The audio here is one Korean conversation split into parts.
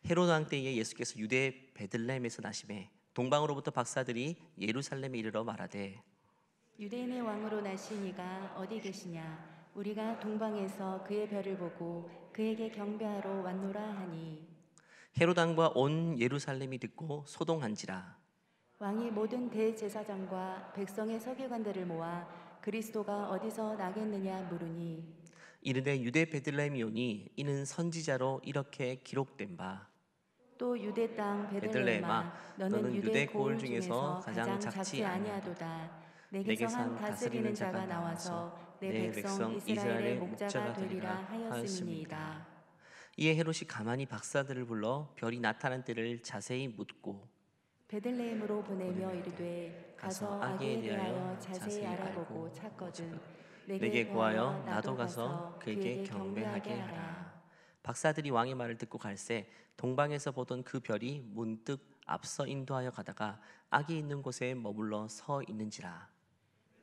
헤로드 왕 때에 예수께서 유대 베들레헴에서 나심에 동방으로부터 박사들이 예루살렘에 이르러 말하되 유대인의 왕으로 나신 이가 어디 계시냐? 우리가 동방에서 그의 별을 보고 그에게 경배하러 왔노라 하니. 헤로드 왕과 온 예루살렘이 듣고 소동한지라. 왕이 모든 대제사장과 백성의 서기관들을 모아 그리스도가 어디서 나겠느냐 물으니. 이르되 유대 베들레헴이오니 이는 선지자로 이렇게 기록된 바 또 유대 땅 베들레헴아 베들레헴아 너는 너는 유대 유대 고을 고을 중에서 중에서 가장 가장 작지 작지 아니하도다. 아니하도다. 내게서 내게서 한 한 다스리는 다스리는 자가 자가 나와서 나와서 내 내 백성 백성 이스라엘의 이스라엘의 목자가 목자가 되리라 되리라 하였음이니이다. 하였음이니이다. 이에 헤롯이 가만히 박사들을 불러 별이 나타난 때를 자세히 묻고 베들레헴으로 보내며 보내밀되 이르되 가서 가서 아기에 아기에 대하여 대하여 자세히 자세히 알아보고 알고 찾거든 내게 내게 구하여 구하여 나도 나도 가서 가서 그에게 그에게 경배하게 경배하게 하라. 하라. 박사들이 왕의 말을 듣고 갈새 동방에서 보던 그 별이 문득 앞서 인도하여 가다가 아기 있는 곳에 머물러 서 있는지라.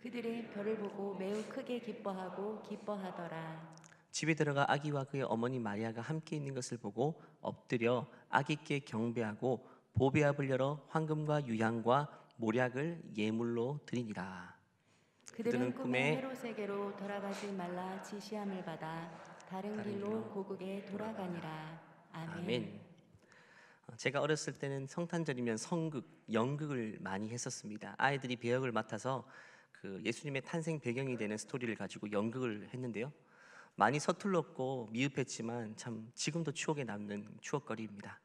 그들의 별을 보고 매우 크게 기뻐하고 기뻐하더라. 집에 들어가 아기와 그의 어머니 마리아가 함께 있는 것을 보고 엎드려 아기께 경배하고 보배압을 열어 황금과 유향과 몰약을 예물로 드리니라. 그들은 꿈에 헤롯에게로 돌아가지 말라 지시함을 받아 다른 다른 길로 길로 고국에 돌아가니라. 아멘. 아멘. 제가 어렸을 때는 성탄절이면 성극, 연극을 많이 했었습니다. 아이들이 배역을 맡아서 그 예수님의 탄생 배경이 되는 스토리를 가지고 연극을 했는데요. 많이 서툴렀고 미흡했지만 참 지금도 추억에 남는 추억거리입니다.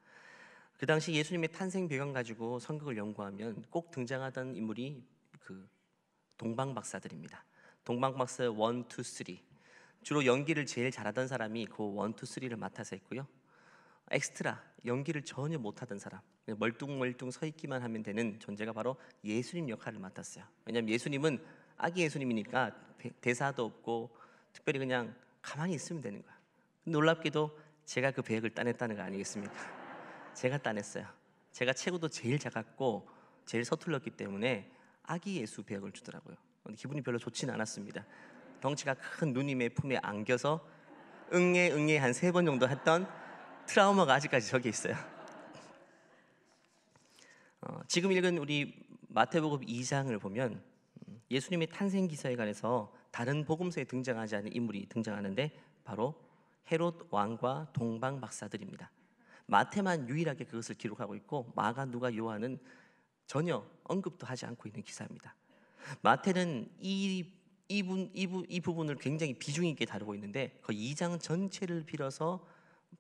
그 당시 예수님의 탄생 배경 가지고 성극을 연구하면 꼭 등장하던 인물이 그 동방박사들입니다. 동방박사 1, 2, 3. 주로 연기를 제일 잘하던 사람이 그 1, 2, 3를 맡아서 했고요. 엑스트라 연기를 전혀 못하던 사람, 멀뚱멀뚱 서 있기만 하면 되는 존재가 바로 예수님 역할을 맡았어요. 왜냐하면 예수님은 아기 예수님이니까 대사도 없고 특별히 그냥 가만히 있으면 되는 거야. 놀랍게도 제가 그 배역을 따냈다는 거 아니겠습니까? 제가 따냈어요. 제가 체구도 제일 작았고 제일 서툴렀기 때문에 아기 예수 배역을 주더라고요. 기분이 별로 좋지는 않았습니다. 덩치가 큰 누님의 품에 안겨서 응애 응애 한 3번 정도 했던 트라우마가 아직까지 저기 있어요. 지금 읽은 우리 마태복음 2장을 보면 예수님의 탄생 기사에 관해서 다른 복음서에 등장하지 않은 인물이 등장하는데 바로 헤롯 왕과 동방 박사들입니다. 마태만 유일하게 그것을 기록하고 있고 마가, 누가, 요한은 전혀 언급도 하지 않고 있는 기사입니다. 마태는 이 부분을 굉장히 비중 있게 다루고 있는데 그 2장 전체를 빌어서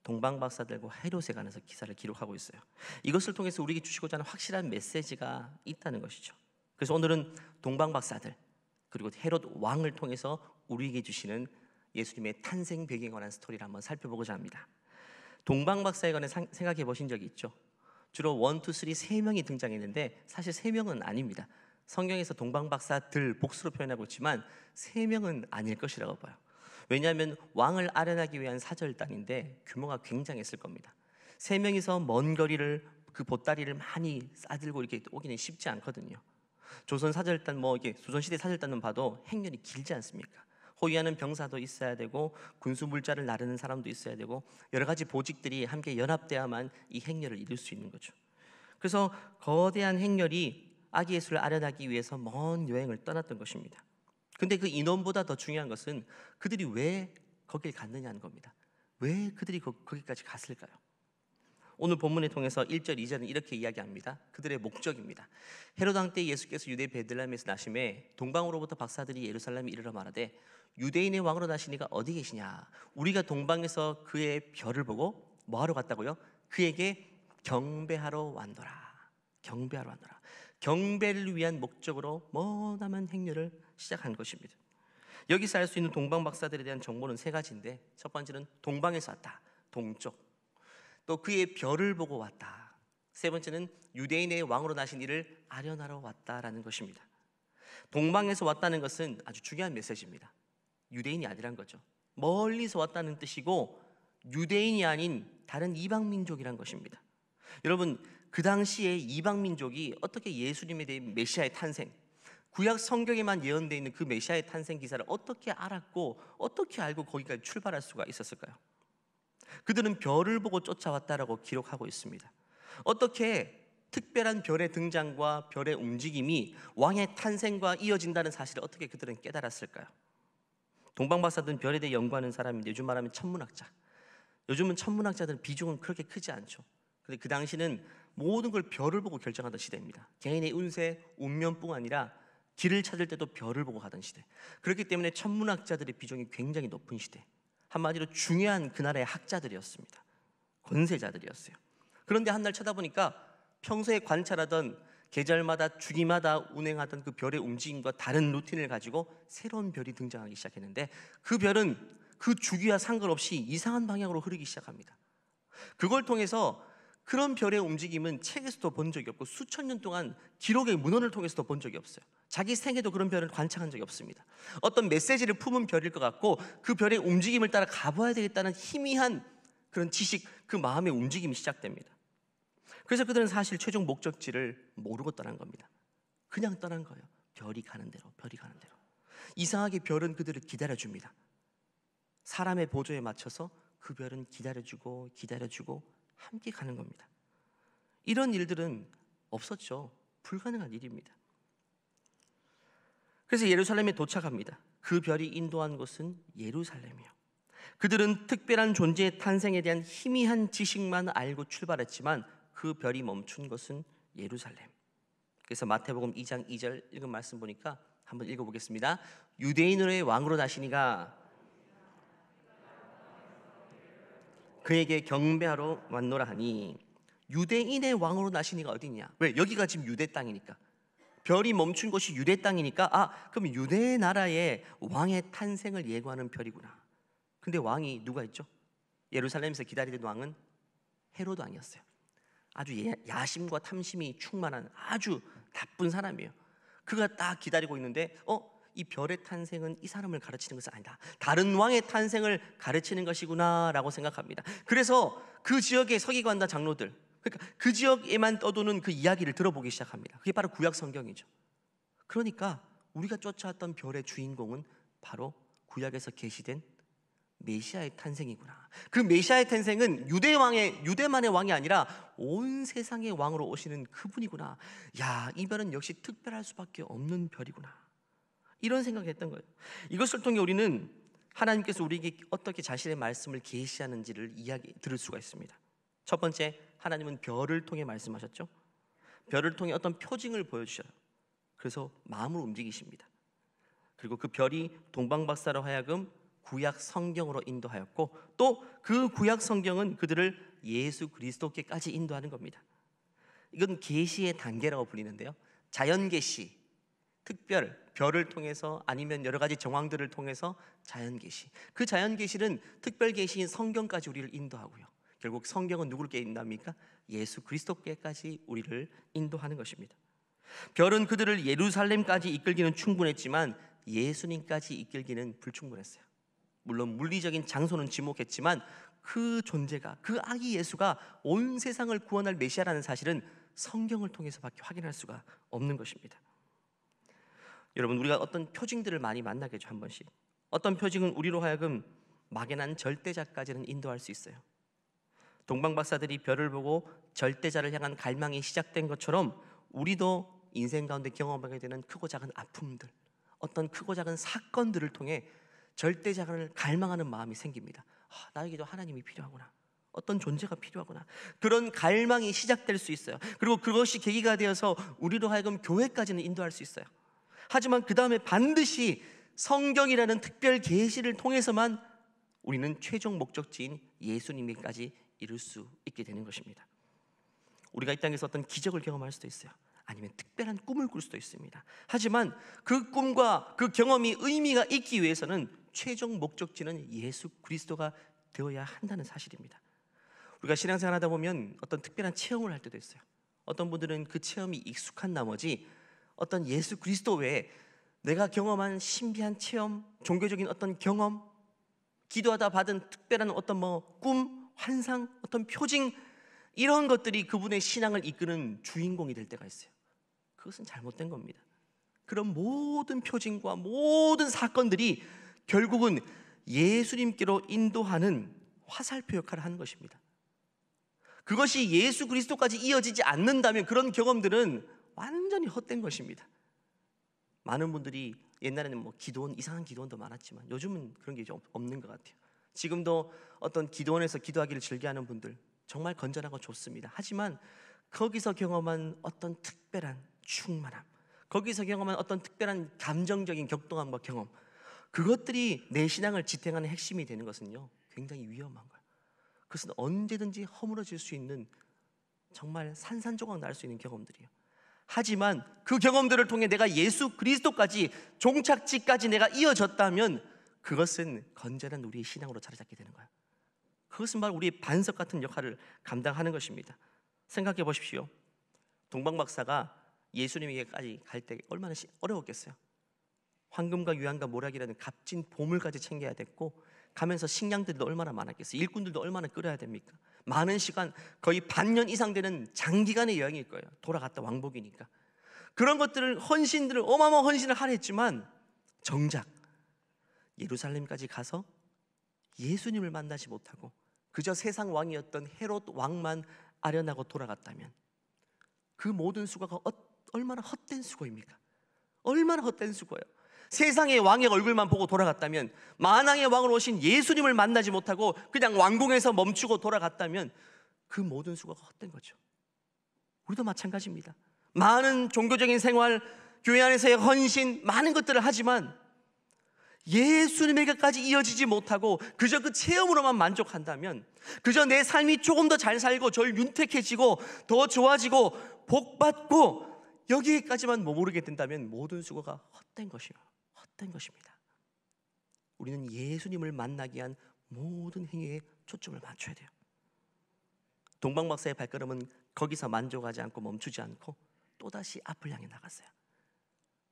동방 박사들과 헤롯에 관해서 기사를 기록하고 있어요. 이것을 통해서 우리에게 주시고자 하는 확실한 메시지가 있다는 것이죠. 그래서 오늘은 동방 박사들 그리고 헤롯 왕을 통해서 우리에게 주시는 예수님의 탄생 배경에 관한 스토리를 한번 살펴보고자 합니다. 동방 박사에 관해 생각해 보신 적이 있죠? 주로 1, 2, 3, 3명이 등장했는데 사실 3명은 아닙니다. 성경에서 동방 박사들 복수로 표현하고 있지만 3명은 아닐 것이라고 봐요. 왜냐하면 왕을 아련하기 위한 사절단인데 규모가 굉장했을 겁니다. 3명이서 먼 거리를 그 보따리를 많이 싸들고 이렇게 오기는 쉽지 않거든요. 조선 사절단 이게 조선시대 사절단은 봐도 행렬이 길지 않습니까? 호위하는 병사도 있어야 되고 군수 물자를 나르는 사람도 있어야 되고 여러 가지 보직들이 함께 연합돼야만 이 행렬을 이룰 수 있는 거죠. 그래서 거대한 행렬이 아기 예수를 아련하기 위해서 먼 여행을 떠났던 것입니다. 근데 그 인원보다 더 중요한 것은 그들이 왜 거길 갔느냐는 겁니다. 왜 그들이 거기까지 갔을까요? 오늘 본문을 통해서 1절, 2절은 이렇게 이야기합니다. 그들의 목적입니다. 헤롯 왕 때 예수께서 유대 베들레헴에서 나심에 동방으로부터 박사들이 예루살렘에 이르러 말하되 유대인의 왕으로 나신 이가 어디 계시냐? 우리가 동방에서 그의 별을 보고 뭐하러 갔다고요? 그에게 경배하러 왔노라. 경배하러 왔노라. 경배를 위한 목적으로 머나먼 행렬을 시작한 것입니다. 여기서 알 수 있는 동방 박사들에 대한 정보는 3가지인데 첫 번째는 동방에서 왔다. 동쪽. 또 그의 별을 보고 왔다. 3번째는 유대인의 왕으로 나신 이를 아련하러 왔다라는 것입니다. 동방에서 왔다는 것은 아주 중요한 메시지입니다. 유대인이 아니란 거죠. 멀리서 왔다는 뜻이고 유대인이 아닌 다른 이방 민족이란 것입니다. 여러분, 그 당시에 이방 민족이 어떻게 예수님에 대한 메시아의 탄생, 구약 성경에만 예언되어 있는 그 메시아의 탄생 기사를 어떻게 알았고 어떻게 알고 거기까지 출발할 수가 있었을까요? 그들은 별을 보고 쫓아왔다라고 기록하고 있습니다. 어떻게 특별한 별의 등장과 별의 움직임이 왕의 탄생과 이어진다는 사실을 어떻게 그들은 깨달았을까요? 동방박사들은 별에 대해 연구하는 사람인데 요즘 말하면 천문학자. 요즘은 천문학자들은 비중은 그렇게 크지 않죠. 근데 그 당시는 모든 걸 별을 보고 결정하던 시대입니다. 개인의 운세, 운명뿐 아니라 길을 찾을 때도 별을 보고 가던 시대. 그렇기 때문에 천문학자들의 비중이 굉장히 높은 시대. 한마디로 중요한 그날의 학자들이었습니다. 권세자들이었어요. 그런데 한 날 쳐다보니까 평소에 관찰하던 계절마다 주기마다 운행하던 그 별의 움직임과 다른 루틴을 가지고 새로운 별이 등장하기 시작했는데 그 별은 그 주기와 상관없이 이상한 방향으로 흐르기 시작합니다. 그걸 통해서 그런 별의 움직임은 책에서도 본 적이 없고 수천 년 동안 기록의 문헌을 통해서도 본 적이 없어요. 자기 생애도 그런 별을 관찰한 적이 없습니다. 어떤 메시지를 품은 별일 것 같고 그 별의 움직임을 따라 가봐야 되겠다는 희미한 그런 지식, 그 마음의 움직임이 시작됩니다. 그래서 그들은 사실 최종 목적지를 모르고 떠난 겁니다. 그냥 떠난 거예요. 별이 가는 대로, 별이 가는 대로. 이상하게 별은 그들을 기다려줍니다. 사람의 보조에 맞춰서 그 별은 기다려주고 기다려주고 함께 가는 겁니다. 이런 일들은 없었죠. 불가능한 일입니다. 그래서 예루살렘에 도착합니다. 그 별이 인도한 곳은 예루살렘이요. 그들은 특별한 존재의 탄생에 대한 희미한 지식만 알고 출발했지만 그 별이 멈춘 것은 예루살렘. 그래서 마태복음 2장 2절 읽은 말씀 보니까 한번 읽어보겠습니다. 유대인의 왕으로 나시니가 그에게 경배하러 왔노라 하니. 유대인의 왕으로 나시니가 어디냐? 왜? 여기가 지금 유대 땅이니까. 별이 멈춘 곳이 유대 땅이니까 그럼 유대 나라의 왕의 탄생을 예고하는 별이구나. 근데 왕이 누가 있죠? 예루살렘에서 기다리던 왕은 헤로드 왕이었어요. 아주 야심과 탐심이 충만한 아주 나쁜 사람이에요. 그가 딱 기다리고 있는데 이 별의 탄생은 이 사람을 가르치는 것은 아니다. 다른 왕의 탄생을 가르치는 것이구나 라고 생각합니다. 그래서 그 지역의 서기관과 장로들, 그러니까 그 지역에만 떠도는 그 이야기를 들어보기 시작합니다. 그게 바로 구약 성경이죠. 그러니까 우리가 쫓아왔던 별의 주인공은 바로 구약에서 계시된 메시아의 탄생이구나. 그 메시아의 탄생은 유대만의 왕이 아니라 온 세상의 왕으로 오시는 그분이구나. 야, 이 별은 역시 특별할 수밖에 없는 별이구나. 이런 생각을 했던 거예요. 이것을 통해 우리는 하나님께서 우리에게 어떻게 자신의 말씀을 계시하는지를 들을 수가 있습니다. 첫 번째, 하나님은 별을 통해 말씀하셨죠. 별을 통해 어떤 표징을 보여주셔요. 그래서 마음을 움직이십니다. 그리고 그 별이 동방박사로 하여금 구약 성경으로 인도하였고 또 그 구약 성경은 그들을 예수 그리스도께까지 인도하는 겁니다. 이건 계시의 단계라고 불리는데요. 자연 계시, 특별, 별을 통해서 아니면 여러 가지 정황들을 통해서 자연 계시. 그 자연 계시는 특별 계시인 성경까지 우리를 인도하고요. 결국 성경은 누구를 인도합니까? 예수 그리스도께까지 우리를 인도하는 것입니다. 별은 그들을 예루살렘까지 이끌기는 충분했지만 예수님까지 이끌기는 불충분했어요. 물론 물리적인 장소는 지목했지만 그 존재가, 그 아기 예수가 온 세상을 구원할 메시아라는 사실은 성경을 통해서밖에 확인할 수가 없는 것입니다. 여러분, 우리가 어떤 표징들을 많이 만나겠죠. 한 번씩 어떤 표징은 우리로 하여금 막연한 절대자까지는 인도할 수 있어요. 동방박사들이 별을 보고 절대자를 향한 갈망이 시작된 것처럼 우리도 인생 가운데 경험하게 되는 크고 작은 아픔들, 어떤 크고 작은 사건들을 통해 절대자를 갈망하는 마음이 생깁니다. 나에게도 하나님이 필요하구나, 어떤 존재가 필요하구나. 그런 갈망이 시작될 수 있어요. 그리고 그것이 계기가 되어서 우리로 하여금 교회까지는 인도할 수 있어요. 하지만 그 다음에 반드시 성경이라는 특별 계시를 통해서만 우리는 최종 목적지인 예수님에까지 이룰 수 있게 되는 것입니다. 우리가 이 땅에서 어떤 기적을 경험할 수도 있어요. 아니면 특별한 꿈을 꿀 수도 있습니다. 하지만 그 꿈과 그 경험이 의미가 있기 위해서는 최종 목적지는 예수 그리스도가 되어야 한다는 사실입니다. 우리가 신앙생활 하다 보면 어떤 특별한 체험을 할 때도 있어요. 어떤 분들은 그 체험이 익숙한 나머지 어떤 예수 그리스도 외에 내가 경험한 신비한 체험, 종교적인 어떤 경험, 기도하다 받은 특별한 어떤 꿈, 환상, 어떤 표징, 이런 것들이 그분의 신앙을 이끄는 주인공이 될 때가 있어요. 그것은 잘못된 겁니다. 그런 모든 표징과 모든 사건들이 결국은 예수님께로 인도하는 화살표 역할을 하는 것입니다. 그것이 예수 그리스도까지 이어지지 않는다면 그런 경험들은 완전히 헛된 것입니다. 많은 분들이 옛날에는 뭐 기도원, 이상한 기도원도 많았지만 요즘은 그런 게 좀 없는 것 같아요. 지금도 어떤 기도원에서 기도하기를 즐겨하는 분들 정말 건전하고 좋습니다. 하지만 거기서 경험한 어떤 특별한 충만함, 거기서 경험한 어떤 특별한 감정적인 격동함과 경험, 그것들이 내 신앙을 지탱하는 핵심이 되는 것은요, 굉장히 위험한 거예요. 그것은 언제든지 허물어질 수 있는, 정말 산산조각 날 수 있는 경험들이에요. 하지만 그 경험들을 통해 내가 예수 그리스도까지, 종착지까지 내가 이어졌다면 그것은 건전한 우리의 신앙으로 자리 잡게 되는 거예요. 그것은 바로 우리의 반석 같은 역할을 감당하는 것입니다. 생각해 보십시오. 동방 박사가 예수님에게까지 갈 때 얼마나 어려웠겠어요. 황금과 유황과 모략이라는 값진 보물까지 챙겨야 됐고, 가면서 식량들도 얼마나 많았겠어요. 일꾼들도 얼마나 끌어야 됩니까? 많은 시간, 거의 반년 이상 되는 장기간의 여행일 거예요. 돌아갔다 왕복이니까. 그런 것들을, 헌신들을, 어마어마한 헌신을 하려 했지만 정작 예루살렘까지 가서 예수님을 만나지 못하고 그저 세상 왕이었던 헤롯 왕만 아련하고 돌아갔다면 그 모든 수고가 얼마나 헛된 수고입니까? 얼마나 헛된 수고예요. 세상의 왕의 얼굴만 보고 돌아갔다면, 만왕의 왕으로 오신 예수님을 만나지 못하고 그냥 왕궁에서 멈추고 돌아갔다면 그 모든 수고가 헛된 거죠. 우리도 마찬가지입니다. 많은 종교적인 생활, 교회 안에서의 헌신, 많은 것들을 하지만 예수님에게까지 이어지지 못하고 그저 그 체험으로만 만족한다면, 그저 내 삶이 조금 더 잘 살고 절 윤택해지고 더 좋아지고 복받고 여기에까지만 머무르게 된다면 모든 수고가 헛된 것이에요. 헛된 것입니다. 우리는 예수님을 만나기 위한 모든 행위에 초점을 맞춰야 돼요. 동방 박사의 발걸음은 거기서 만족하지 않고 멈추지 않고 또다시 앞을 향해 나갔어요.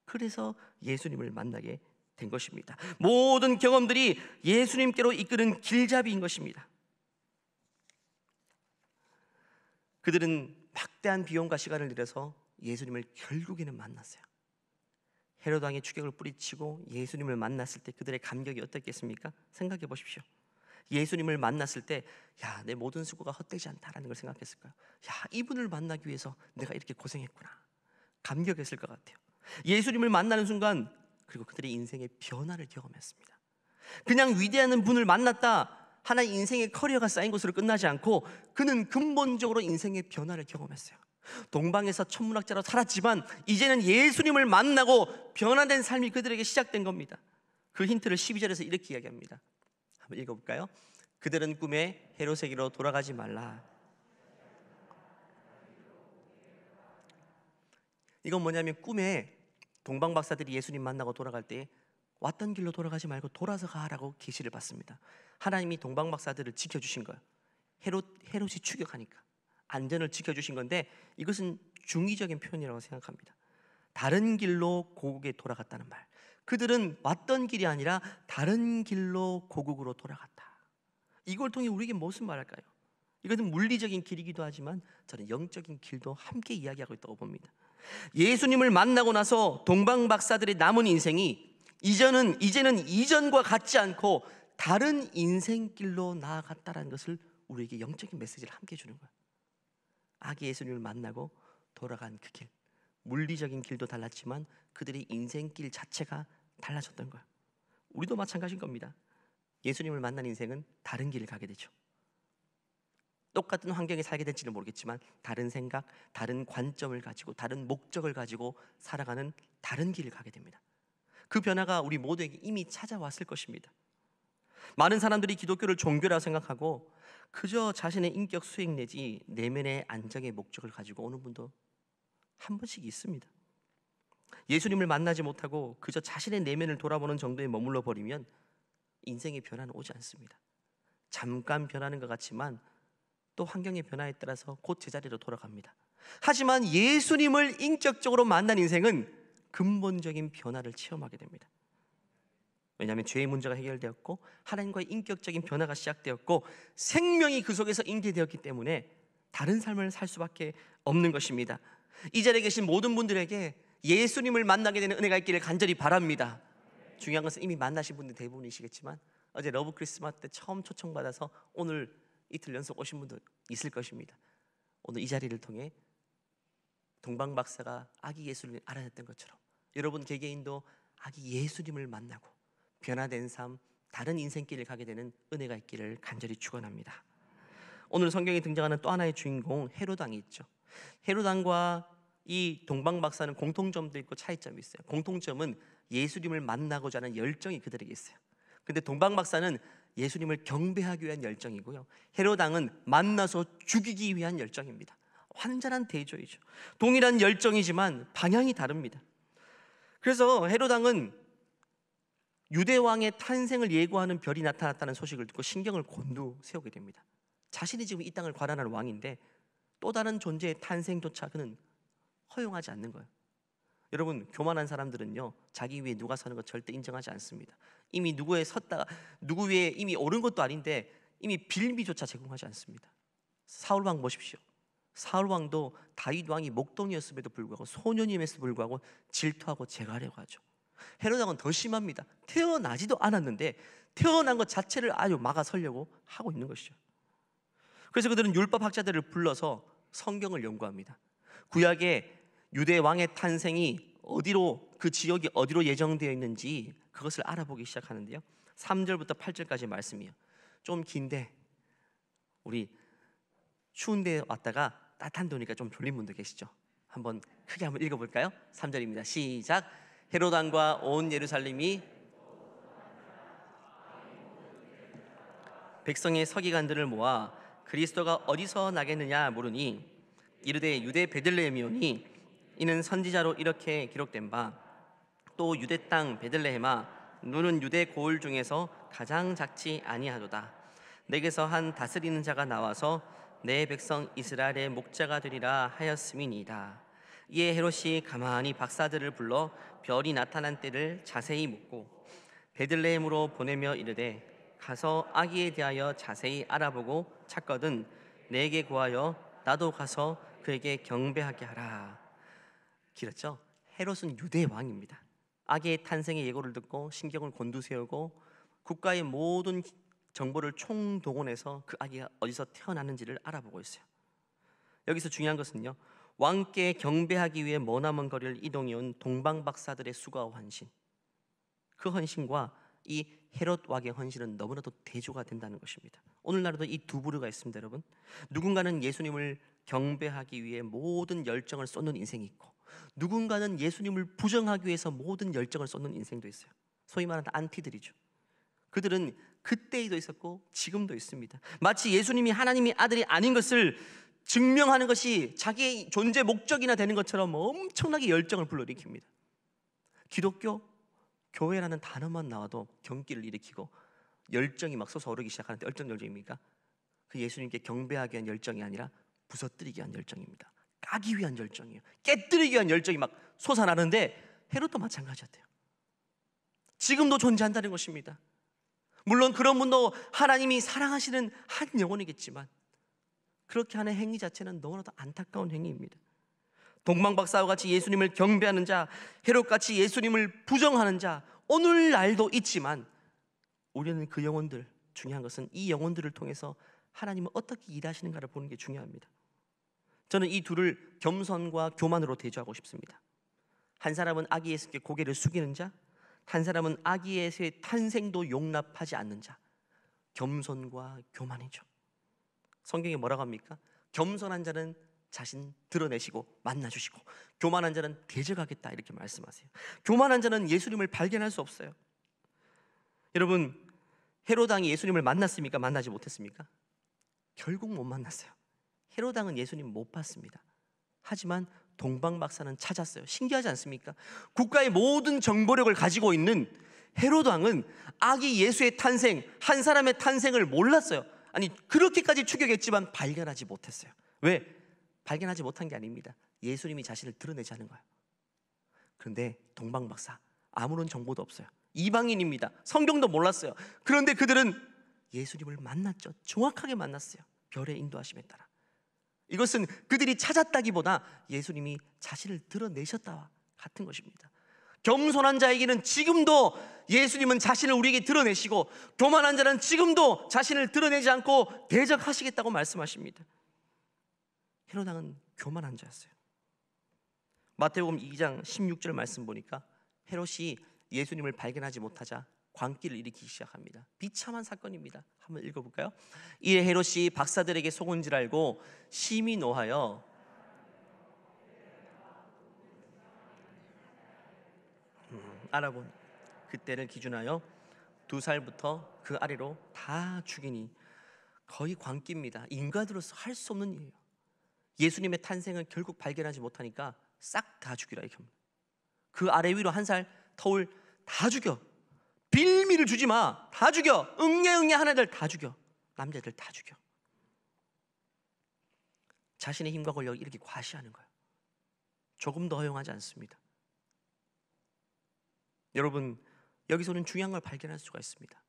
그래서 예수님을 만나게 된 것입니다. 모든 경험들이 예수님께로 이끄는 길잡이인 것입니다. 그들은 막대한 비용과 시간을 들여서 예수님을 결국에는 만났어요. 헤롯 왕의 추격을 뿌리치고 예수님을 만났을 때 그들의 감격이 어떻겠습니까? 생각해 보십시오. 예수님을 만났을 때, 야, 내 모든 수고가 헛되지 않다라는 걸 생각했을까요? 야, 이분을 만나기 위해서 내가 이렇게 고생했구나. 감격했을 것 같아요. 예수님을 만나는 순간, 그리고 그들의 인생의 변화를 경험했습니다. 그냥 위대한 분을 만났다, 하나의 인생의 커리어가 쌓인 것으로 끝나지 않고 그는 근본적으로 인생의 변화를 경험했어요. 동방에서 천문학자로 살았지만 이제는 예수님을 만나고 변화된 삶이 그들에게 시작된 겁니다. 그 힌트를 12절에서 이렇게 이야기합니다. 한번 읽어볼까요? 그들은 꿈에 헤롯에게로 돌아가지 말라. 이건 뭐냐면, 꿈에 동방 박사들이 예수님 만나고 돌아갈 때 왔던 길로 돌아가지 말고 돌아서 가라고 계시를 받습니다. 하나님이 동방 박사들을 지켜주신 거예요. 헤롯이 추격하니까 안전을 지켜주신 건데, 이것은 중의적인 표현이라고 생각합니다. 다른 길로 고국에 돌아갔다는 말, 그들은 왔던 길이 아니라 다른 길로 고국으로 돌아갔다. 이걸 통해 우리에게 무슨 말할까요? 이것은 물리적인 길이기도 하지만 저는 영적인 길도 함께 이야기하고 있다고 봅니다. 예수님을 만나고 나서 동방 박사들의 남은 인생이 이제는 이전과 같지 않고 다른 인생길로 나아갔다는 것을 우리에게 영적인 메시지를 함께 주는 거예요. 아기 예수님을 만나고 돌아간 그 길, 물리적인 길도 달랐지만 그들의 인생길 자체가 달라졌던 거예요. 우리도 마찬가지인 겁니다. 예수님을 만난 인생은 다른 길을 가게 되죠. 똑같은 환경에 살게 될지는 모르겠지만 다른 생각, 다른 관점을 가지고 다른 목적을 가지고 살아가는 다른 길을 가게 됩니다. 그 변화가 우리 모두에게 이미 찾아왔을 것입니다. 많은 사람들이 기독교를 종교라고 생각하고 그저 자신의 인격 수익 내지 내면의 안정의 목적을 가지고 오는 분도 한 번씩 있습니다. 예수님을 만나지 못하고 그저 자신의 내면을 돌아보는 정도에 머물러 버리면 인생의 변화는 오지 않습니다. 잠깐 변하는 것 같지만 또 환경의 변화에 따라서 곧 제자리로 돌아갑니다. 하지만 예수님을 인격적으로 만난 인생은 근본적인 변화를 체험하게 됩니다. 왜냐하면 죄의 문제가 해결되었고 하나님과의 인격적인 변화가 시작되었고 생명이 그 속에서 인계되었기 때문에 다른 삶을 살 수밖에 없는 것입니다. 이 자리에 계신 모든 분들에게 예수님을 만나게 되는 은혜가 있기를 간절히 바랍니다. 중요한 것은 이미 만나신 분들 대부분이시겠지만 어제 러브 크리스마스 때 처음 초청받아서 오늘 이틀 연속 오신 분도 있을 것입니다. 오늘 이 자리를 통해 동방 박사가 아기 예수님을 알아냈던 것처럼 여러분 개개인도 아기 예수님을 만나고 변화된 삶, 다른 인생길을 가게 되는 은혜가 있기를 간절히 축원합니다. 오늘 성경에 등장하는 또 하나의 주인공 헤롯 왕이 있죠. 헤롯 왕과 이 동방 박사는 공통점도 있고 차이점이 있어요. 공통점은 예수님을 만나고자 하는 열정이 그들에게 있어요. 근데 동방 박사는 예수님을 경배하기 위한 열정이고요, 헤롯 왕은 만나서 죽이기 위한 열정입니다. 완전한 대조이죠. 동일한 열정이지만 방향이 다릅니다. 그래서 헤롯 왕은 유대 왕의 탄생을 예고하는 별이 나타났다는 소식을 듣고 신경을 곤두세우게 됩니다. 자신이 지금 이 땅을 관할하는 왕인데 또 다른 존재의 탄생조차 그는 허용하지 않는 거예요. 여러분, 교만한 사람들은요, 자기 위에 누가 서는 거 절대 인정하지 않습니다. 이미 누구 위에 이미 오른 것도 아닌데 이미 빌미조차 제공하지 않습니다. 사울 왕 보십시오. 사울 왕도 다윗 왕이 목동이었음에도 불구하고, 소년임에도 불구하고 질투하고 제거하려고 하죠. 헤롯 왕은 더 심합니다. 태어나지도 않았는데 태어난 것 자체를 아주 막아서려고 하고 있는 것이죠. 그래서 그들은 율법 학자들을 불러서 성경을 연구합니다. 구약의 유대 왕의 탄생이 어디로, 그 지역이 어디로 예정되어 있는지 그것을 알아보기 시작하는데요, 3절부터 8절까지 말씀이에요. 좀 긴데 우리 추운 데 왔다가 따뜻한 데 오니까 좀 졸린 분들 계시죠? 한번 크게 한번 읽어볼까요? 3절입니다. 시작. 헤롯 왕과 온 예루살렘이 백성의 서기관들을 모아 그리스도가 어디서 나겠느냐 물으니 이르되 유대 베들레헴이오니 이는 선지자로 이렇게 기록된 바 또 유대 땅 베들레헴아 너는 유대 고을 중에서 가장 작지 아니하도다. 내게서 한 다스리는 자가 나와서 내 백성 이스라엘의 목자가 되리라 하였음이니이다. 이에 헤롯이 가만히 박사들을 불러 별이 나타난 때를 자세히 묻고 베들레헴으로 보내며 이르되 가서 아기에 대하여 자세히 알아보고 찾거든 내게 구하여 나도 가서 그에게 경배하게 하라. 길었죠? 헤롯은 유대 왕입니다. 아기의 탄생의 예고를 듣고 신경을 곤두세우고 국가의 모든 정보를 총동원해서 그 아기가 어디서 태어났는지를 알아보고 있어요. 여기서 중요한 것은요, 왕께 경배하기 위해 머나먼 거리를 이동해온 동방 박사들의 수고와 헌신, 그 헌신과 이 헤롯 왕의 헌신은 너무나도 대조가 된다는 것입니다. 오늘날에도 이 두 부류가 있습니다. 여러분, 누군가는 예수님을 경배하기 위해 모든 열정을 쏟는 인생이 있고, 누군가는 예수님을 부정하기 위해서 모든 열정을 쏟는 인생도 있어요. 소위 말하는 안티들이죠. 그들은 그때에도 있었고 지금도 있습니다. 마치 예수님이 하나님의 아들이 아닌 것을 증명하는 것이 자기의 존재 목적이나 되는 것처럼 엄청나게 열정을 불러일으킵니다. 기독교, 교회라는 단어만 나와도 경기를 일으키고 열정이 막 솟아오르기 시작하는데 어떤 열정입니까? 그 예수님께 경배하기 위한 열정이 아니라 부서뜨리기 위한 열정입니다. 까기 위한 열정이에요. 깨뜨리기 위한 열정이 막 솟아나는데 헤롯도 마찬가지였대요. 지금도 존재한다는 것입니다. 물론 그런 분도 하나님이 사랑하시는 한 영혼이겠지만 그렇게 하는 행위 자체는 너무나도 안타까운 행위입니다. 동방박사와 같이 예수님을 경배하는 자, 헤롯같이 예수님을 부정하는 자, 오늘날도 있지만 우리는 그 영혼들, 중요한 것은 이 영혼들을 통해서 하나님은 어떻게 일하시는가를 보는 게 중요합니다. 저는 이 둘을 겸손과 교만으로 대조하고 싶습니다. 한 사람은 아기 예수께 고개를 숙이는 자, 한 사람은 아기 예수의 탄생도 용납하지 않는 자. 겸손과 교만이죠. 성경이 뭐라고 합니까? 겸손한 자는 자신 드러내시고 만나주시고, 교만한 자는 대적하겠다, 이렇게 말씀하세요. 교만한 자는 예수님을 발견할 수 없어요. 여러분, 헤롯 왕이 예수님을 만났습니까? 만나지 못했습니까? 결국 못 만났어요. 헤롯 왕은 예수님 못 봤습니다. 하지만 동방 박사는 찾았어요. 신기하지 않습니까? 국가의 모든 정보력을 가지고 있는 헤롯 왕은 아기 예수의 탄생, 한 사람의 탄생을 몰랐어요. 아니, 그렇게까지 추격했지만 발견하지 못했어요. 왜? 발견하지 못한 게 아닙니다. 예수님이 자신을 드러내지 않은 거예요. 그런데 동방 박사 아무런 정보도 없어요. 이방인입니다. 성경도 몰랐어요. 그런데 그들은 예수님을 만났죠. 정확하게 만났어요. 별의 인도하심에 따라. 이것은 그들이 찾았다기보다 예수님이 자신을 드러내셨다와 같은 것입니다. 겸손한 자에게는 지금도 예수님은 자신을 우리에게 드러내시고, 교만한 자는 지금도 자신을 드러내지 않고 대적하시겠다고 말씀하십니다. 헤롯 왕은 교만한 자였어요. 마태복음 2장 16절 말씀 보니까 헤롯이 예수님을 발견하지 못하자 광기를 일으키기 시작합니다. 비참한 사건입니다. 한번 읽어볼까요? 이에 헤롯이 박사들에게 속은 줄 알고 심히 노하여 알아본 그때를 기준하여 2살부터 그 아래로 다 죽이니, 거의 광기입니다. 인간으로서 할 수 없는 일이에요. 예수님의 탄생을 결국 발견하지 못하니까 싹 다 죽이라 이렇게 합니다. 그 아래 위로 1살 터울 다 죽여. 빌미를 주지 마. 다 죽여. 응애 하나들 다 죽여. 남자들 다 죽여. 자신의 힘과 권력을 이렇게 과시하는 거예요. 조금 더 허용하지 않습니다. 여러분, 여기서는 중요한 걸 발견할 수가 있습니다.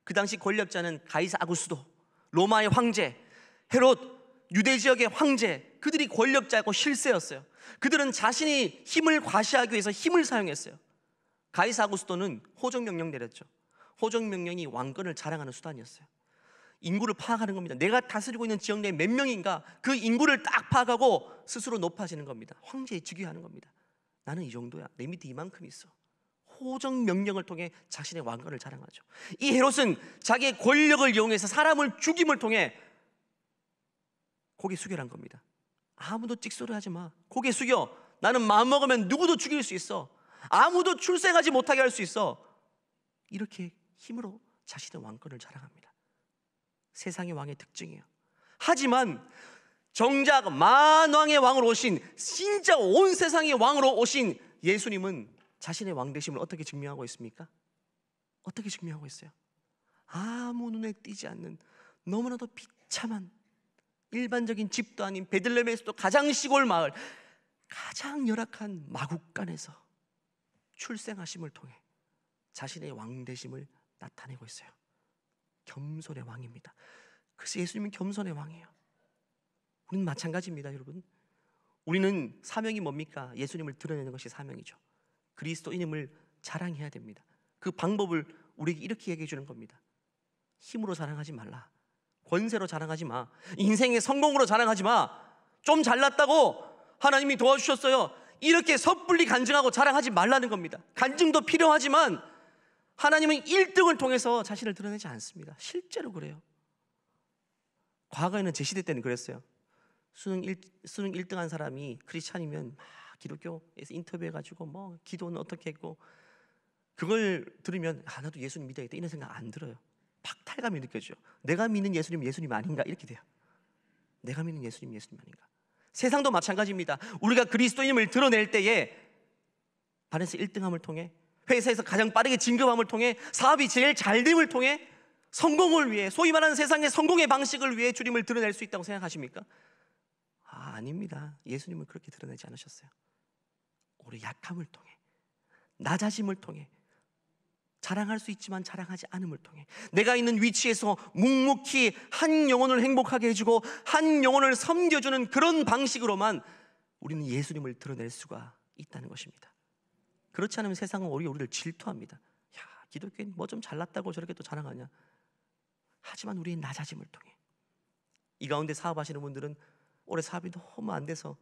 그 당시 권력자는 가이사 아구스도, 로마의 황제, 헤롯, 유대 지역의 황제, 그들이 권력자고 실세였어요. 그들은 자신이 힘을 과시하기 위해서 힘을 사용했어요. 가이사 아구스도는 호정명령 내렸죠. 호정명령이 왕권을 자랑하는 수단이었어요. 인구를 파악하는 겁니다. 내가 다스리고 있는 지역 내에 몇 명인가, 그 인구를 딱 파악하고 스스로 높아지는 겁니다. 황제에 즉위하는 겁니다. 나는 이 정도야. 내 밑에 이만큼 있어. 호정명령을 통해 자신의 왕권을 자랑하죠. 이 헤롯은 자기의 권력을 이용해서 사람을 죽임을 통해 고개 숙여란 겁니다. 아무도 찍소리하지 마. 고개 숙여. 나는 마음먹으면 누구도 죽일 수 있어. 아무도 출생하지 못하게 할 수 있어. 이렇게 힘으로 자신의 왕권을 자랑합니다. 세상의 왕의 특징이에요. 하지만 정작 만왕의 왕으로 오신, 진짜 온 세상의 왕으로 오신 예수님은 자신의 왕되심을 어떻게 증명하고 있습니까? 어떻게 증명하고 있어요? 아무 눈에 띄지 않는 너무나도 비참한 일반적인 집도 아닌 베들레헴에서도 가장 시골 마을, 가장 열악한 마국간에서 출생하심을 통해 자신의 왕되심을 나타내고 있어요. 겸손의 왕입니다. 그래서 예수님은 겸손의 왕이에요. 우리는 마찬가지입니다, 여러분. 우리는 사명이 뭡니까? 예수님을 드러내는 것이 사명이죠. 그리스도인임을 자랑해야 됩니다. 그 방법을 우리에게 이렇게 얘기해 주는 겁니다. 힘으로 자랑하지 말라. 권세로 자랑하지 마. 인생의 성공으로 자랑하지 마. 좀 잘났다고 하나님이 도와주셨어요, 이렇게 섣불리 간증하고 자랑하지 말라는 겁니다. 간증도 필요하지만 하나님은 1등을 통해서 자신을 드러내지 않습니다. 실제로 그래요. 과거에는 제 시대 때는 그랬어요. 수능 1등 한 사람이 크리스찬이면 막 기독교에서 인터뷰해가지고 뭐 기도는 어떻게 했고, 그걸 들으면 나도 예수님 믿어야겠다 이런 생각 안 들어요. 박탈감이 느껴져요. 내가 믿는 예수님 예수님 아닌가 이렇게 돼요. 내가 믿는 예수님 예수님 아닌가. 세상도 마찬가지입니다. 우리가 그리스도인임을 드러낼 때에 반에서 1등함을 통해, 회사에서 가장 빠르게 진급함을 통해, 사업이 제일 잘됨을 통해, 성공을 위해, 소위 말하는 세상의 성공의 방식을 위해 주님을 드러낼 수 있다고 생각하십니까? 아닙니다. 예수님은 그렇게 드러내지 않으셨어요. 우리 약함을 통해, 낮아짐을 통해, 자랑할 수 있지만 자랑하지 않음을 통해, 내가 있는 위치에서 묵묵히 한 영혼을 행복하게 해주고 한 영혼을 섬겨주는 그런 방식으로만 우리는 예수님을 드러낼 수가 있다는 것입니다. 그렇지 않으면 세상은 오히려 우리를 질투합니다. 야, 기독교인 뭐 좀 잘났다고 저렇게 또 자랑하냐. 하지만 우리의 낮아짐을 통해, 이 가운데 사업하시는 분들은 올해 사업이 너무 안 돼서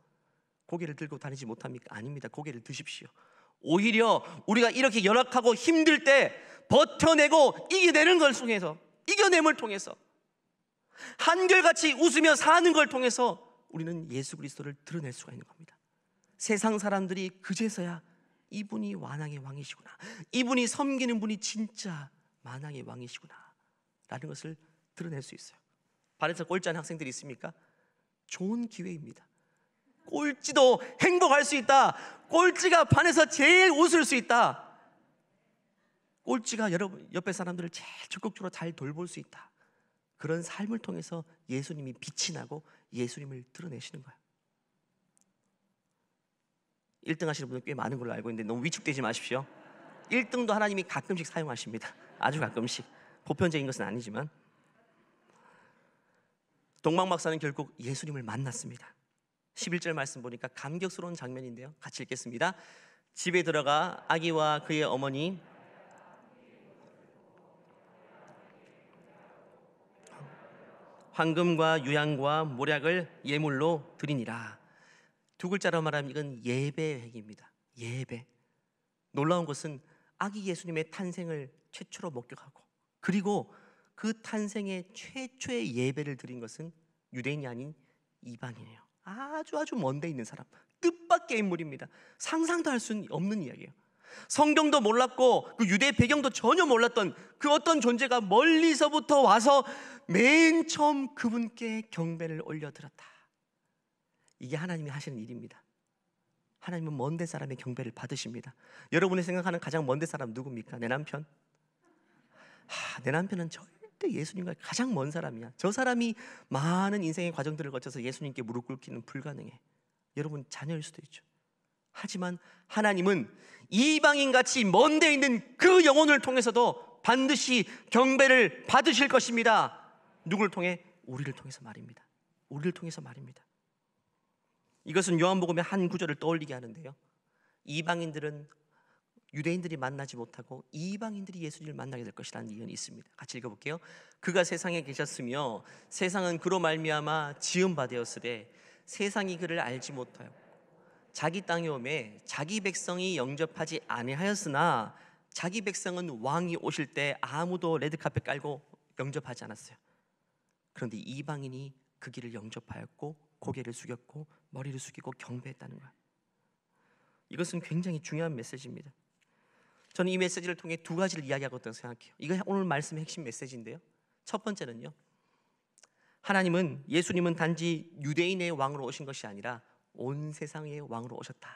고개를 들고 다니지 못합니까? 아닙니다. 고개를 드십시오. 오히려 우리가 이렇게 열악하고 힘들 때 버텨내고 이겨내는 걸 통해서, 이겨냄을 통해서, 한결같이 웃으며 사는 걸 통해서 우리는 예수 그리스도를 드러낼 수가 있는 겁니다. 세상 사람들이 그제서야 이분이 만왕의 왕이시구나, 이분이 섬기는 분이 진짜 만왕의 왕이시구나 라는 것을 드러낼 수 있어요. 반에서 꼴찌하는 학생들이 있습니까? 좋은 기회입니다. 꼴찌도 행복할 수 있다. 꼴찌가 반에서 제일 웃을 수 있다. 꼴찌가 여러분 옆에 사람들을 제일 적극적으로 잘 돌볼 수 있다. 그런 삶을 통해서 예수님이 빛이 나고 예수님을 드러내시는 거예요. 1등 하시는 분들 꽤 많은 걸로 알고 있는데 너무 위축되지 마십시오. 1등도 하나님이 가끔씩 사용하십니다. 아주 가끔씩. 보편적인 것은 아니지만. 동방 박사는 결국 예수님을 만났습니다. 11절 말씀 보니까 감격스러운 장면인데요, 같이 읽겠습니다. 집에 들어가 아기와 그의 어머니 황금과 유향과 모략을 예물로 드리니라. 두 글자로 말하면 이건 예배행입니다. 예배. 놀라운 것은 아기 예수님의 탄생을 최초로 목격하고, 그리고 그 탄생의 최초의 예배를 드린 것은 유대인이 아닌 이방인이에요. 아주 먼 데 있는 사람, 뜻밖의 인물입니다. 상상도 할 수 없는 이야기예요. 성경도 몰랐고 그 유대 배경도 전혀 몰랐던 그 어떤 존재가 멀리서부터 와서 맨 처음 그분께 경배를 올려드렸다. 이게 하나님이 하시는 일입니다. 하나님은 먼데 사람의 경배를 받으십니다. 여러분이 생각하는 가장 먼데 사람 누굽니까? 내 남편? 내 남편은 절대 예수님과 가장 먼 사람이야. 저 사람이 많은 인생의 과정들을 거쳐서 예수님께 무릎 꿇기는 불가능해. 여러분 자녀일 수도 있죠. 하지만 하나님은 이방인같이 먼데 있는 그 영혼을 통해서도 반드시 경배를 받으실 것입니다. 누구를 통해? 우리를 통해서 말입니다. 우리를 통해서 말입니다. 이것은 요한복음의 한 구절을 떠올리게 하는데요, 이방인들은 유대인들이 만나지 못하고 이방인들이 예수님을 만나게 될 것이라는 예언이 있습니다. 같이 읽어볼게요. 그가 세상에 계셨으며 세상은 그로 말미암아 지은 바 되었으되 세상이 그를 알지 못하여 자기 땅에 오매 자기 백성이 영접하지 아니하였으나 자기 백성은 왕이 오실 때 아무도 레드카펫 깔고 영접하지 않았어요. 그런데 이방인이 그 길을 영접하였고 고개를 숙였고 머리를 숙이고 경배했다는 거예요. 이것은 굉장히 중요한 메시지입니다. 저는 이 메시지를 통해 두 가지를 이야기하고 생각해요. 이거 오늘 말씀의 핵심 메시지인데요, 첫 번째는요, 하나님은, 예수님은 단지 유대인의 왕으로 오신 것이 아니라 온 세상의 왕으로 오셨다.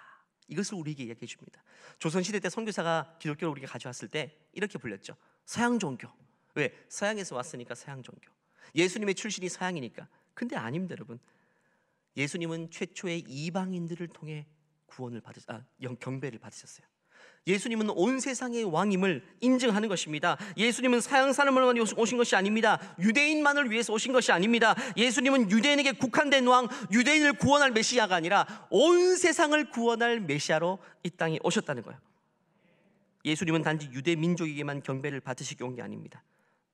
이것을 우리에게 이야기해 줍니다. 조선시대 때 선교사가 기독교를 우리가 가져왔을 때 이렇게 불렸죠. 서양 종교. 왜? 서양에서 왔으니까 서양 종교. 예수님의 출신이 서양이니까. 근데 아닙니다, 여러분. 예수님은 최초의 이방인들을 통해 경배를 받으셨어요. 예수님은 온 세상의 왕임을 인증하는 것입니다. 예수님은 서양 사람을 위해서 오신 것이 아닙니다. 유대인만을 위해서 오신 것이 아닙니다. 예수님은 유대인에게 국한된 왕, 유대인을 구원할 메시아가 아니라 온 세상을 구원할 메시아로 이 땅에 오셨다는 거예요. 예수님은 단지 유대 민족에게만 경배를 받으시기 온 게 아닙니다.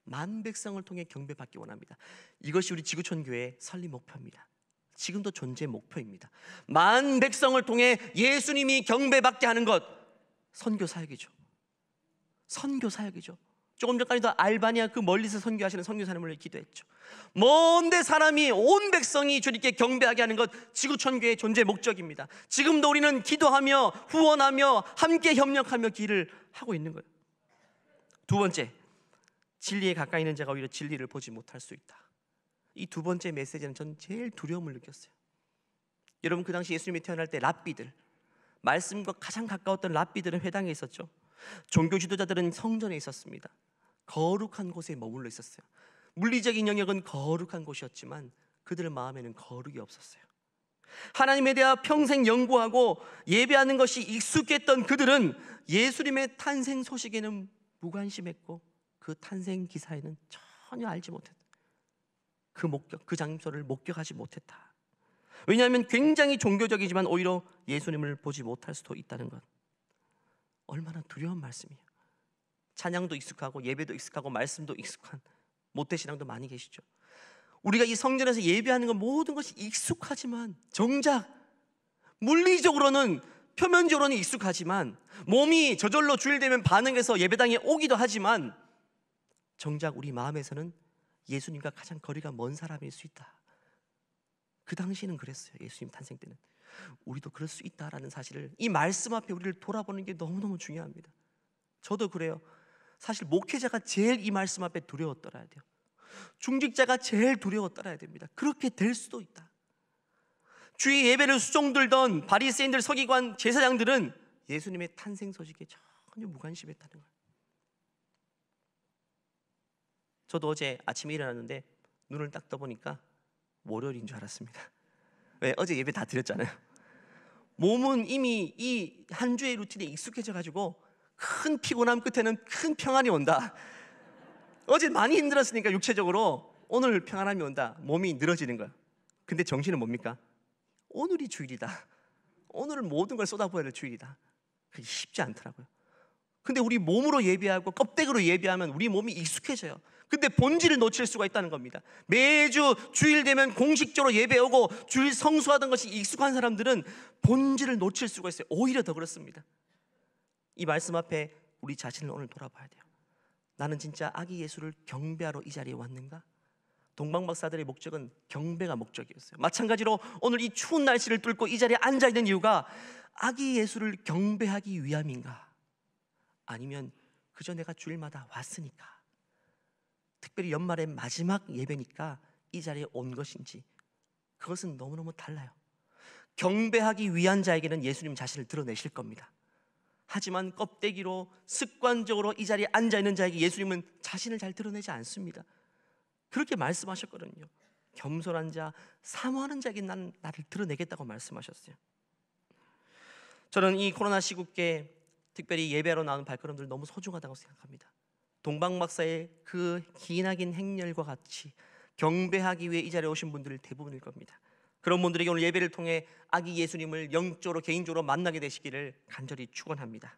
만 백성을 통해 경배받기 원합니다. 이것이 우리 지구촌 교회의 설립 목표입니다. 지금도 존재 목표입니다. 만 백성을 통해 예수님이 경배받게 하는 것, 선교 사역이죠. 선교 사역이죠. 조금 전까지도 알바니아 그 멀리서 선교하시는 선교사님을 기도했죠. 먼데 사람이, 온 백성이 주님께 경배하게 하는 것, 지구촌교회의 존재 목적입니다. 지금도 우리는 기도하며 후원하며 함께 협력하며 길을 하고 있는 거예요. 두 번째, 진리에 가까이 있는 자가 오히려 진리를 보지 못할 수 있다. 이 두 번째 메시지는 전 제일 두려움을 느꼈어요. 여러분, 그 당시 예수님이 태어날 때 랍비들, 말씀과 가장 가까웠던 랍비들은 회당에 있었죠. 종교 지도자들은 성전에 있었습니다. 거룩한 곳에 머물러 있었어요. 물리적인 영역은 거룩한 곳이었지만 그들의 마음에는 거룩이 없었어요. 하나님에 대해 평생 연구하고 예배하는 것이 익숙했던 그들은 예수님의 탄생 소식에는 무관심했고 그 탄생 기사에는 전혀 알지 못했다. 그 장소를 목격하지 못했다. 왜냐하면 굉장히 종교적이지만 오히려 예수님을 보지 못할 수도 있다는 것. 얼마나 두려운 말씀이에요. 찬양도 익숙하고 예배도 익숙하고 말씀도 익숙한 모태신앙도 많이 계시죠. 우리가 이 성전에서 예배하는 건 모든 것이 익숙하지만 정작 물리적으로는, 표면적으로는 익숙하지만 몸이 저절로 주일 되면 반응해서 예배당에 오기도 하지만 정작 우리 마음에서는 예수님과 가장 거리가 먼 사람일 수 있다. 그 당시에는 그랬어요. 예수님 탄생 때는. 우리도 그럴 수 있다라는 사실을, 이 말씀 앞에 우리를 돌아보는 게 너무너무 중요합니다. 저도 그래요. 사실 목회자가 제일 이 말씀 앞에 두려워 떨어야 돼요. 중직자가 제일 두려워 떨어야 됩니다. 그렇게 될 수도 있다. 주의 예배를 수종들던 바리새인들, 서기관, 제사장들은 예수님의 탄생 소식에 전혀 무관심했다는 거예요. 저도 어제 아침에 일어났는데 눈을 딱 떠보니까 월요일인 줄 알았습니다. 왜? 어제 예배 다 드렸잖아요. 몸은 이미 이 한 주의 루틴에 익숙해져 가지고 큰 피곤함 끝에는 큰 평안이 온다. 어제 많이 힘들었으니까 육체적으로 오늘 평안함이 온다. 몸이 늘어지는 거야. 근데 정신은 뭡니까? 오늘이 주일이다. 오늘은 모든 걸 쏟아부어야 될 주일이다. 그게 쉽지 않더라고요. 근데 우리 몸으로 예배하고 껍데기로 예배하면 우리 몸이 익숙해져요. 근데 본질을 놓칠 수가 있다는 겁니다. 매주 주일 되면 공식적으로 예배 오고 주일 성수하던 것이 익숙한 사람들은 본질을 놓칠 수가 있어요. 오히려 더 그렇습니다. 이 말씀 앞에 우리 자신을 오늘 돌아봐야 돼요. 나는 진짜 아기 예수를 경배하러 이 자리에 왔는가? 동방박사들의 목적은 경배가 목적이었어요. 마찬가지로 오늘 이 추운 날씨를 뚫고 이 자리에 앉아있는 이유가 아기 예수를 경배하기 위함인가? 아니면 그저 내가 주일마다 왔으니까, 특별히 연말의 마지막 예배니까 이 자리에 온 것인지, 그것은 너무너무 달라요. 경배하기 위한 자에게는 예수님 자신을 드러내실 겁니다. 하지만 껍데기로 습관적으로 이 자리에 앉아있는 자에게 예수님은 자신을 잘 드러내지 않습니다. 그렇게 말씀하셨거든요. 겸손한 자, 사모하는 자에게 난 나를 드러내겠다고 말씀하셨어요. 저는 이 코로나 시국에 특별히 예배하러 나오는 발걸음들 너무 소중하다고 생각합니다. 동방박사의 그 기나긴 행렬과 같이 경배하기 위해 이 자리에 오신 분들 대부분일 겁니다. 그런 분들에게 오늘 예배를 통해 아기 예수님을 영적으로 개인적으로 만나게 되시기를 간절히 축원합니다.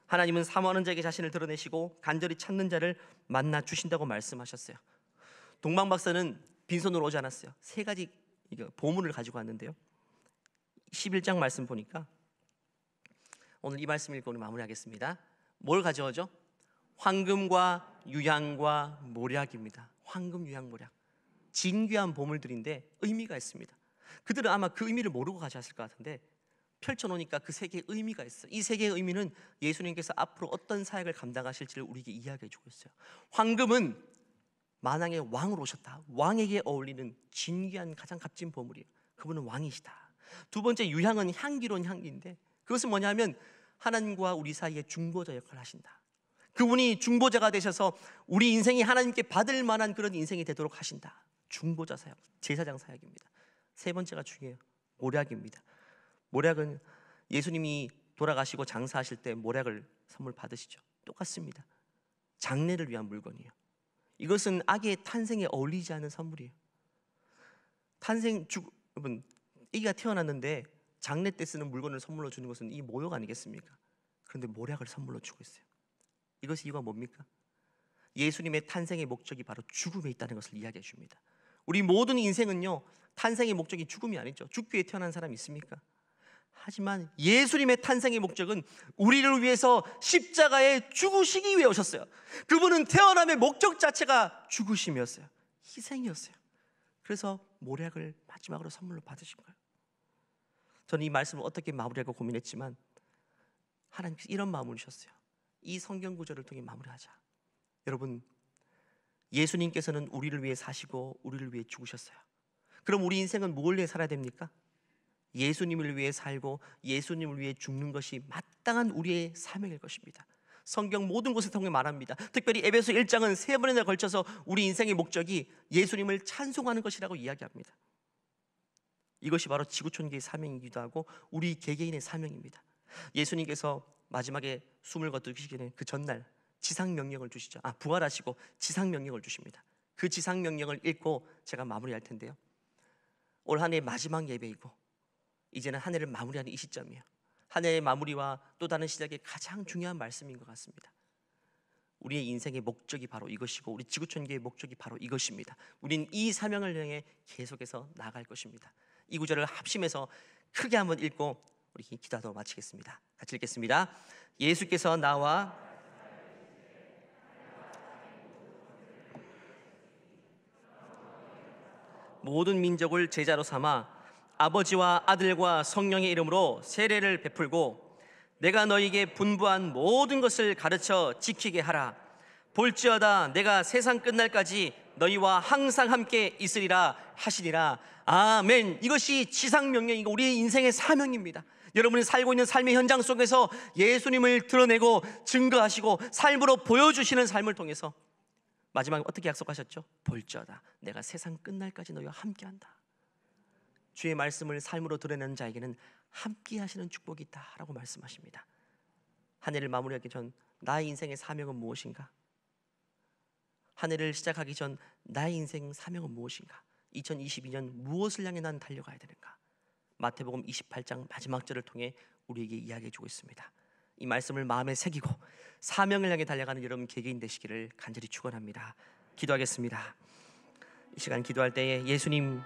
하나님은 사모하는 자에게 자신을 드러내시고 간절히 찾는 자를 만나 주신다고 말씀하셨어요. 동방박사는 빈손으로 오지 않았어요. 세 가지 보물을 가지고 왔는데요. 11장 말씀 보니까 오늘 이 말씀 읽고 오늘 마무리하겠습니다. 뭘 가져오죠? 황금과 유향과 모략입니다. 황금, 유향, 모략, 진귀한 보물들인데 의미가 있습니다. 그들은 아마 그 의미를 모르고 가져왔을 것 같은데 펼쳐놓으니까 그 세 개의 의미가 있어요. 이 세 개의 의미는 예수님께서 앞으로 어떤 사역을 감당하실지를 우리에게 이야기해주고 있어요. 황금은 만왕의 왕으로 오셨다. 왕에게 어울리는 진귀한 가장 값진 보물이에요. 그분은 왕이시다. 두 번째, 유향은 향기로운 향기인데 그것은 뭐냐면 하나님과 우리 사이에 중보자 역할을 하신다. 그분이 중보자가 되셔서 우리 인생이 하나님께 받을 만한 그런 인생이 되도록 하신다. 중보자 사역, 제사장 사역입니다. 세 번째가 중요해요. 모략입니다. 모략은 예수님이 돌아가시고 장사하실 때 모략을 선물 받으시죠. 똑같습니다. 장례를 위한 물건이에요. 이것은 아기의 탄생에 어울리지 않은 선물이에요. 여러분, 아기가 태어났는데 장례 때 쓰는 물건을 선물로 주는 것은 이 모욕 아니겠습니까? 그런데 모략을 선물로 주고 있어요. 이것이 이유가 뭡니까? 예수님의 탄생의 목적이 바로 죽음에 있다는 것을 이야기해 줍니다. 우리 모든 인생은요, 탄생의 목적이 죽음이 아니죠. 죽기 위해 태어난 사람이 있습니까? 하지만 예수님의 탄생의 목적은 우리를 위해서 십자가에 죽으시기 위해 오셨어요. 그분은 태어남의 목적 자체가 죽으심이었어요. 희생이었어요. 그래서 모략을 마지막으로 선물로 받으신 거예요. 저는 이 말씀을 어떻게 마무리할까 고민했지만 하나님께서 이런 마음을 주셨어요. 이 성경 구절을 통해 마무리하자. 여러분, 예수님께서는 우리를 위해 사시고 우리를 위해 죽으셨어요. 그럼 우리 인생은 뭘 위해 살아야 됩니까? 예수님을 위해 살고 예수님을 위해 죽는 것이 마땅한 우리의 사명일 것입니다. 성경 모든 곳을 통해 말합니다. 특별히 에베소 1장은 3번이나 걸쳐서 우리 인생의 목적이 예수님을 찬송하는 것이라고 이야기합니다. 이것이 바로 지구촌교의 사명이기도 하고 우리 개개인의 사명입니다. 예수님께서 마지막에 숨을 거두시기 전에 그 전날 지상명령을 주시죠. 부활하시고 지상명령을 주십니다. 그 지상명령을 읽고 제가 마무리할 텐데요, 올 한 해의 마지막 예배이고 이제는 한 해를 마무리하는 이 시점이에요. 한 해의 마무리와 또 다른 시작의 가장 중요한 말씀인 것 같습니다. 우리의 인생의 목적이 바로 이것이고 우리 지구촌교의 목적이 바로 이것입니다. 우린 이 사명을 향해 계속해서 나아갈 것입니다. 이 구절을 합심해서 크게 한번 읽고 우리 기도하도록 마치겠습니다. 같이 읽겠습니다. 예수께서 나와 모든 민족을 제자로 삼아 아버지와 아들과 성령의 이름으로 세례를 베풀고 내가 너희에게 분부한 모든 것을 가르쳐 지키게 하라. 볼지어다 내가 세상 끝날까지 너희와 항상 함께 있으리라 하시니라. 아멘. 이것이 지상명령이고 우리의 인생의 사명입니다. 여러분이 살고 있는 삶의 현장 속에서 예수님을 드러내고 증거하시고 삶으로 보여주시는 삶을 통해서 마지막에 어떻게 약속하셨죠? 볼지어다 내가 세상 끝날까지 너희와 함께한다. 주의 말씀을 삶으로 드러내는 자에게는 함께 하시는 축복이 있다라고 말씀하십니다. 한 해를 마무리하기 전 나의 인생의 사명은 무엇인가? 한 해를 시작하기 전 나의 인생 사명은 무엇인가? 2022년 무엇을 향해 난 달려가야 되는가? 마태복음 28장 마지막 절을 통해 우리에게 이야기해 주고 있습니다. 이 말씀을 마음에 새기고 사명을 향해 달려가는 여러분 개개인 되시기를 간절히 축원합니다. 기도하겠습니다. 이 시간 기도할 때에 예수님,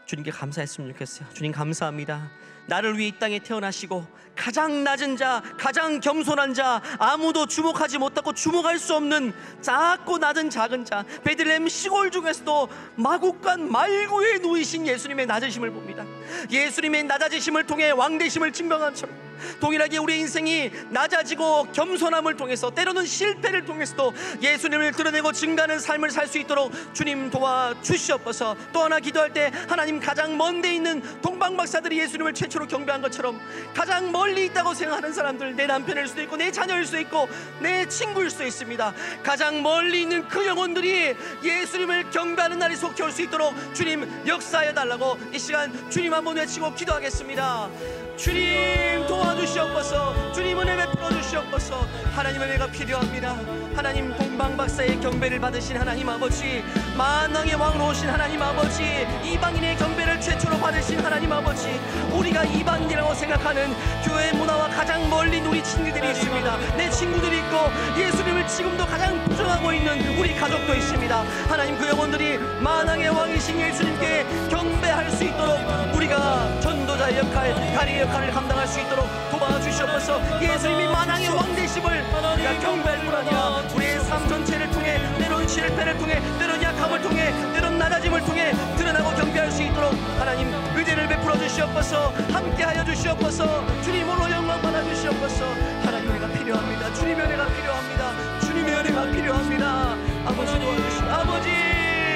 주님께 감사했으면 좋겠어요. 주님 감사합니다. 나를 위해 이 땅에 태어나시고 가장 낮은 자, 가장 겸손한 자, 아무도 주목하지 못하고 주목할 수 없는 작고 낮은 작은 자, 베들레헴 시골 중에서도 마국간 말구에 누이신 예수님의 낮으심을 봅니다. 예수님의 낮아지심을 통해 왕되심을 증명한 처럼 동일하게 우리의 인생이 낮아지고 겸손함을 통해서, 때로는 실패를 통해서도 예수님을 드러내고 증가하는 삶을 살 수 있도록 주님 도와주시옵소서. 또 하나 기도할 때 하나님, 가장 먼 데 있는 동방박사들이 예수님을 최초로 경배한 것처럼 가장 멀리 있다고 생각하는 사람들, 내 남편일 수도 있고 내 자녀일 수도 있고 내 친구일 수도 있습니다. 가장 멀리 있는 그 영혼들이 예수님을 경배하는 날이 속히 올 수 있도록 주님 역사해 달라고 이 시간 주님 한번 외치고 기도하겠습니다. 주님 도와주시옵소서. 주님 은혜 베풀어 주시옵소서. 하나님의 은혜가 필요합니다. 하나님, 동방박사의 경배를 받으신 하나님 아버지, 만왕의 왕으로 오신 하나님 아버지, 이방인의 경배를 최초로 받으신 하나님 아버지, 우리가 이방인이라고 생각하는 교회 문화와 가장 멀리 우리 친구들이 있습니다. 내 친구들이 있고 예수님을 지금도 가장 부정하고 있는 우리 가족도 있습니다. 하나님, 그 영혼들이 만왕의 왕이신 예수님께 경배할 수 있도록 우리가 전도자의 역할, 다리의 역할을 감당할 수 있도록 도와주시옵소서. 예수님이 만왕의 왕 되심을 우리가 경배할 뿐 아니라 우리의 삶 전체를 통해, 때론 실패를 통해, 때론 약함을 통해, 때론 낮아짐을 통해 드러나고 경배할 수 있도록 하나님 은혜를 베풀어 주시옵소서. 함께하여 주시옵소서. 주님으로 영광 받아 주시옵소서. 하나님의 은혜가 필요합니다. 주님의 은혜가 필요합니다. 주님의 은혜가 필요합니다. 아버지 도와주시옵소서. 아버지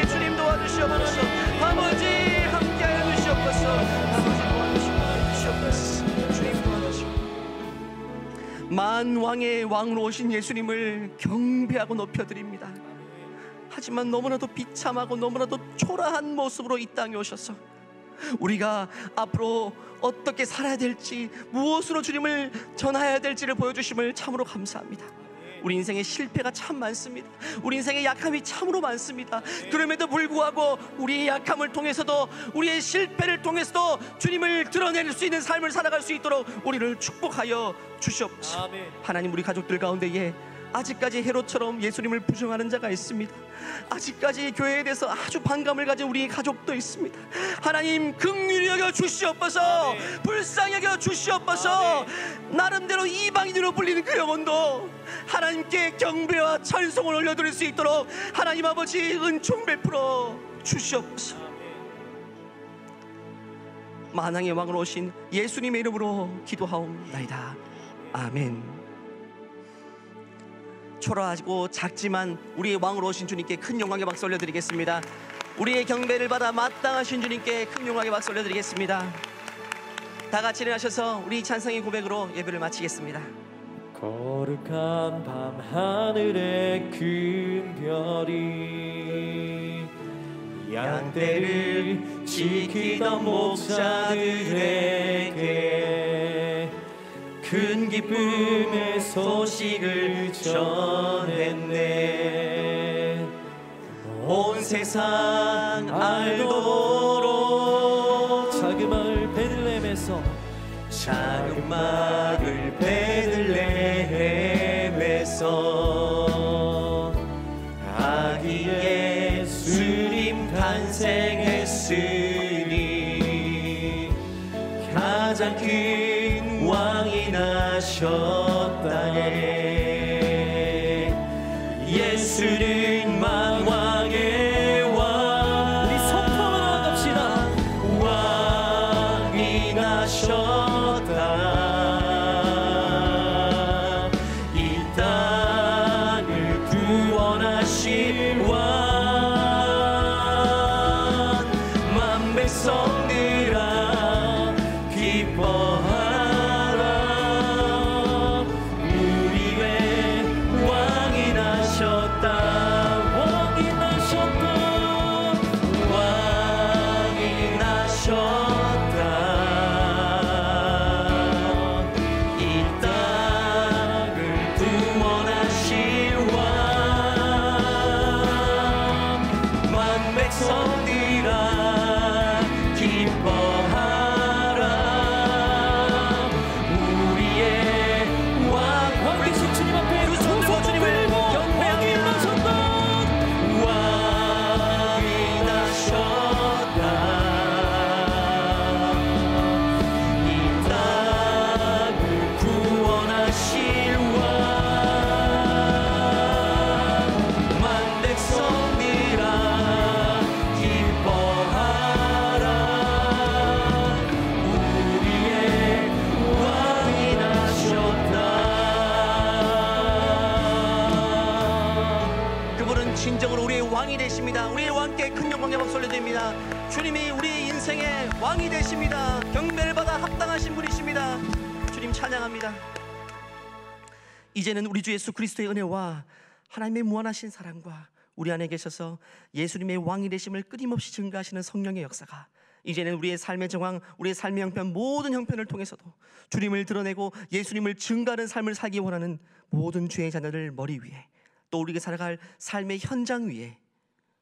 주님 도와주시옵소서. 아버지 함께하여 주시옵소서. 아버지 도와주시옵소서. 주님 도와주시옵소서. 만왕의 왕으로 오신 예수님을 경배하고 높여드립니다. 하지만 너무나도 비참하고 너무나도 초라한 모습으로 이 땅에 오셔서 우리가 앞으로 어떻게 살아야 될지, 무엇으로 주님을 전해야 될지를 보여주심을 참으로 감사합니다. 우리 인생에 실패가 참 많습니다. 우리 인생에 약함이 참으로 많습니다. 그럼에도 불구하고 우리의 약함을 통해서도, 우리의 실패를 통해서도 주님을 드러낼 수 있는 삶을 살아갈 수 있도록 우리를 축복하여 주시옵소서. 하나님, 우리 가족들 가운데에 아직까지 헤롯처럼 예수님을 부정하는 자가 있습니다. 아직까지 교회에 대해서 아주 반감을 가진 우리 가족도 있습니다. 하나님, 긍휼히 여겨 주시옵소서. 불쌍히 여겨 주시옵소서. 나름대로 이방인으로 불리는 그 영혼도 하나님께 경배와 찬송을 올려드릴 수 있도록 하나님 아버지 은총 베풀어 주시옵소서. 만왕의 왕으로 오신 예수님의 이름으로 기도하옵나이다. 아멘. 초라하고 작지만 우리의 왕으로 오신 주님께 큰 영광의 박수 올려드리겠습니다. 우리의 경배를 받아 마땅하신 주님께 큰 영광의 박수 올려드리겠습니다. 다 같이 일어나셔서 우리 찬송의 고백으로 예배를 마치겠습니다. 거룩한 밤 하늘의 큰 별이 양떼를 지키던 목자들에게 큰 기쁨의 소식을 전했네. 온 세상 알도록 작은 마을 베들레헴에서, 작은 마을 베들레헴에서 아기 예수님 탄생했으니 가장 큰 왕이 나셨다네. 예수는 만왕의 왕, 우리 선포하러 갑시다. 왕이 나셨다. 이 땅을 구원하신 왕, 만 백성들아 기뻐하라. 우리의 왕이 나셨다. 왕이 나셨다. 왕이 나셨다. 이 땅을 구원하신 왕, 만 백성들아 기뻐하라. 진정으로 우리의 왕이 되십니다. 우리의 왕께 큰 영광의 박수 올려드립니다. 주님이 우리의 인생의 왕이 되십니다. 경배를 받아 합당하신 분이십니다. 주님 찬양합니다. 이제는 우리 주 예수 그리스도의 은혜와 하나님의 무한하신 사랑과 우리 안에 계셔서 예수님의 왕이 되심을 끊임없이 증거하시는 성령의 역사가 이제는 우리의 삶의 정황, 우리의 삶의 형편, 모든 형편을 통해서도 주님을 드러내고 예수님을 증거하는 삶을 살기 원하는 모든 주의 자녀들 머리 위에, 또 우리가 살아갈 삶의 현장 위에,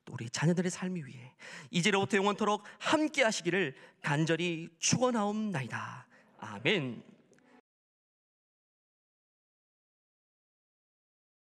또 우리 자녀들의 삶 위에 이제로부터 영원토록 함께 하시기를 간절히 축원하옵나이다. 아멘.